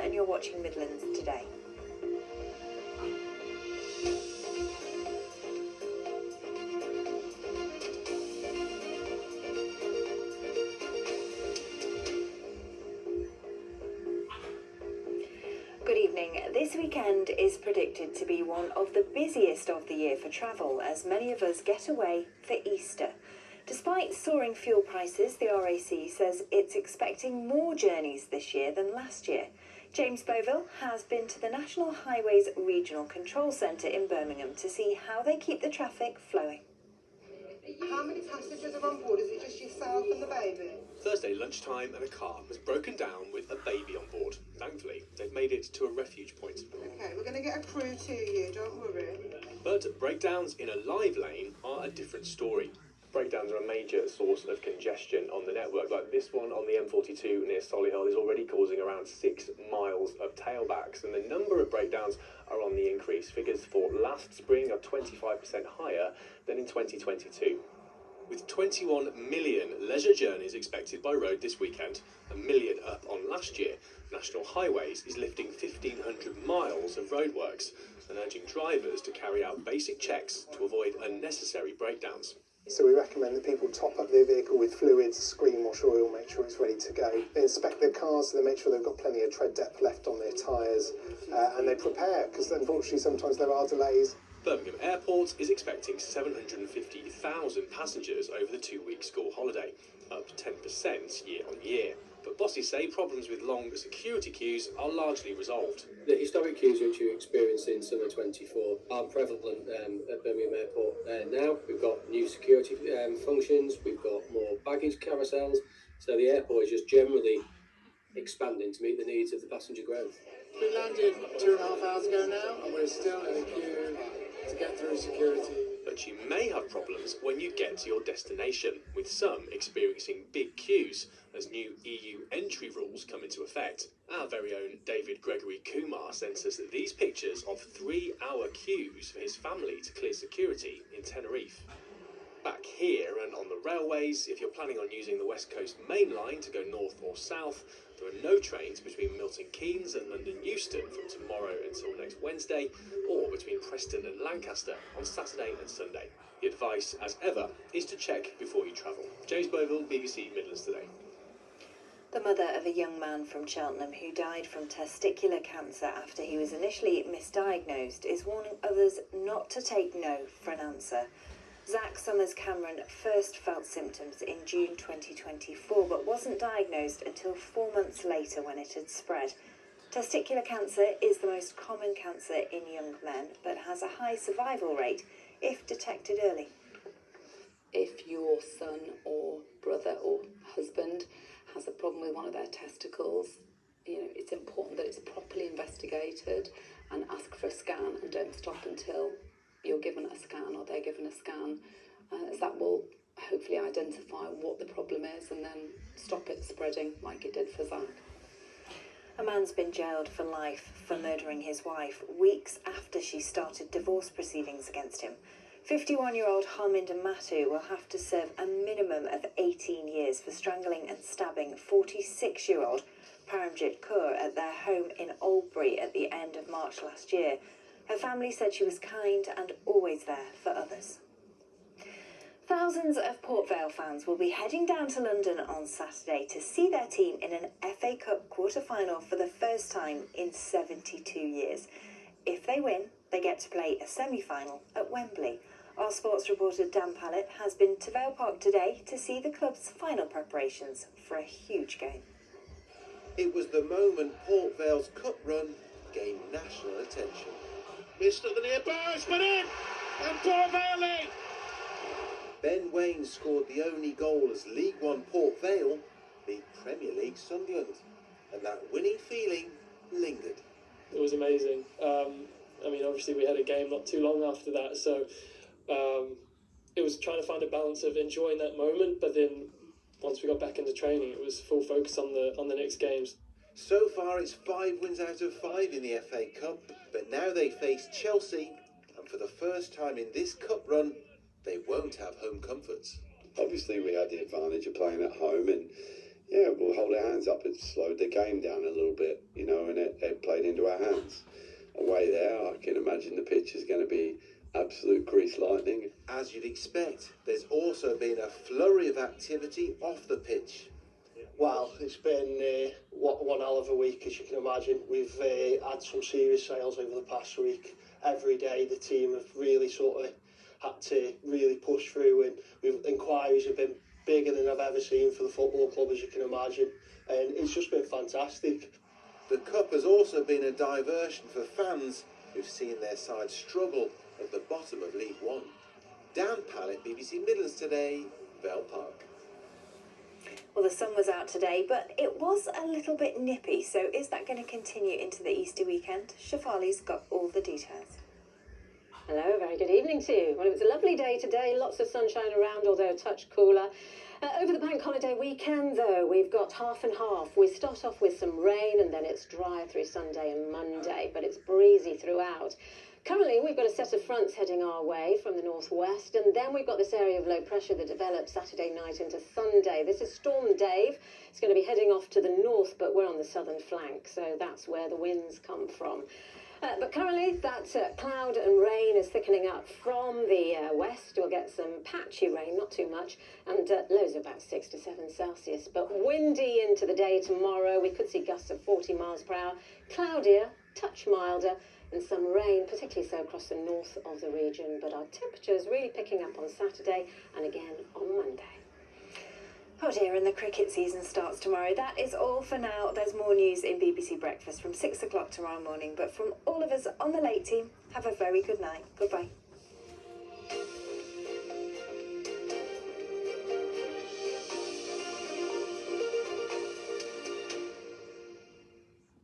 and you're watching Midlands Today. Good evening. This weekend is predicted to be one of the busiest of the year for travel, as many of us get away for Easter. Despite soaring fuel prices, the RAC says it's expecting more journeys this year than last year. James Boville has been to the National Highways Regional Control Centre in Birmingham to see how they keep the traffic flowing. How many passengers are on board? Is it just yourself and the baby? Thursday lunchtime and a car was broken down with a baby on board. Thankfully, they've made it to a refuge point. Okay, we're going to get a crew to you, don't worry. But breakdowns in a live lane are a different story. Breakdowns are a major source of congestion on the network. Like this one on the M42 near Solihull is already causing around 6 miles of tailbacks, and the number of breakdowns are on the increase. Figures for last spring are 25% higher than in 2022. With 21 million leisure journeys expected by road this weekend, a million up on last year, National Highways is lifting 1,500 miles of roadworks and urging drivers to carry out basic checks to avoid unnecessary breakdowns. So we recommend that people top up their vehicle with fluids, screen wash oil, make sure it's ready to go. They inspect their cars, so they make sure they've got plenty of tread depth left on their tyres, and they prepare, because unfortunately sometimes there are delays. Birmingham Airport is expecting 750,000 passengers over the 2-week school holiday, up 10% year on year. But bosses say problems with long security queues are largely resolved. The historic queues which you experienced in summer 24 are prevalent at Birmingham Airport now. We've got new security functions, we've got more baggage carousels, so the airport is just generally expanding to meet the needs of the passenger growth. We landed 2.5 hours ago now, and we're still in a queue to get through security. But you may have problems when you get to your destination, with some experiencing big queues as new EU entry rules come into effect. Our very own David Gregory Kumar sent us these pictures of 3-hour queues for his family to clear security in Tenerife. Back here and on the railways, if you're planning on using the West Coast Main Line to go north or south, there are no trains between Milton Keynes and London Euston from tomorrow until next Wednesday, or between Preston and Lancaster on Saturday and Sunday. The advice, as ever, is to check before you travel. James Boville, BBC Midlands Today. The mother of a young man from Cheltenham who died from testicular cancer after he was initially misdiagnosed is warning others not to take no for an answer. Zach Summers Cameron first felt symptoms in June 2024 but wasn't diagnosed until 4 months later when it had spread. Testicular cancer is the most common cancer in young men but has a high survival rate if detected early. If your son or brother or husband has a problem with one of their testicles, it's important that it's properly investigated and ask for a scan, and don't stop until you're given a scan or they're given a scan, as that will hopefully identify what the problem is and then stop it spreading like it did for Zach. A man's been jailed for life for murdering his wife weeks after she started divorce proceedings against him. 51-year-old Harminder Matu will have to serve a minimum of 18 years for strangling and stabbing 46-year-old Paramjit Kaur at their home in Albury at the end of March last year. Her family said she was kind and always there for others. Thousands of Port Vale fans will be heading down to London on Saturday to see their team in an FA Cup quarter-final for the first time in 72 years. If they win, they get to play a semi-final at Wembley. Our sports reporter Dan Pallett has been to Vale Park today to see the club's final preparations for a huge game. It was the moment Port Vale's cup run gained national attention. Missed at the near post, but in! And Port Vale lead! Ben Waine scored the only goal as League One Port Vale beat Premier League Sunderland, and that winning feeling lingered. It was amazing. Obviously we had a game not too long after that, so it was trying to find a balance of enjoying that moment, but then once we got back into training, it was full focus on the next games. So far it's 5 wins out of 5 in the FA Cup, but now they face Chelsea, and for the first time in this cup run, they won't have home comforts. Obviously we had the advantage of playing at home, and we'll hold our hands up. It slowed the game down a little bit, and it into our hands. Away there, I can imagine the pitch is going to be absolute grease lightning. As you'd expect, there's also been a flurry of activity off the pitch. Well, it's been one hell of a week, as you can imagine. We've had some serious sales over the past week. Every day the team have really sort of had to really push through, and inquiries have been bigger than I've ever seen for the football club, as you can imagine, and it's just been fantastic. The Cup has also been a diversion for fans who've seen their side struggle at the bottom of League One. Dan Pallett, BBC Midlands Today, Vale Park. Well, the sun was out today, but it was a little bit nippy, so is that going to continue into the Easter weekend? Shefali's got all the details. Hello, very good evening to you. Well, it was a lovely day today, lots of sunshine around, although a touch cooler. Over the bank holiday weekend, though, we've got half and half. We start off with some rain, and then it's dry through Sunday and Monday, but it's breezy throughout. Currently, we've got a set of fronts heading our way from the northwest, and then we've got this area of low pressure that develops Saturday night into Sunday. This is Storm Dave. It's going to be heading off to the north, but we're on the southern flank, so that's where the winds come from. But currently, that cloud and rain is thickening up from the west. We'll get some patchy rain, not too much, and lows of about 6 to 7 Celsius. But windy into the day tomorrow. We could see gusts of 40 miles per hour. Cloudier, touch milder, and some rain, particularly so across the north of the region. But our temperatures really picking up on Saturday and again on Monday. Oh dear, and the cricket season starts tomorrow. That is all for now. There's more news in BBC Breakfast from 6 o'clock tomorrow morning. But from all of us on the late team, have a very good night. Goodbye.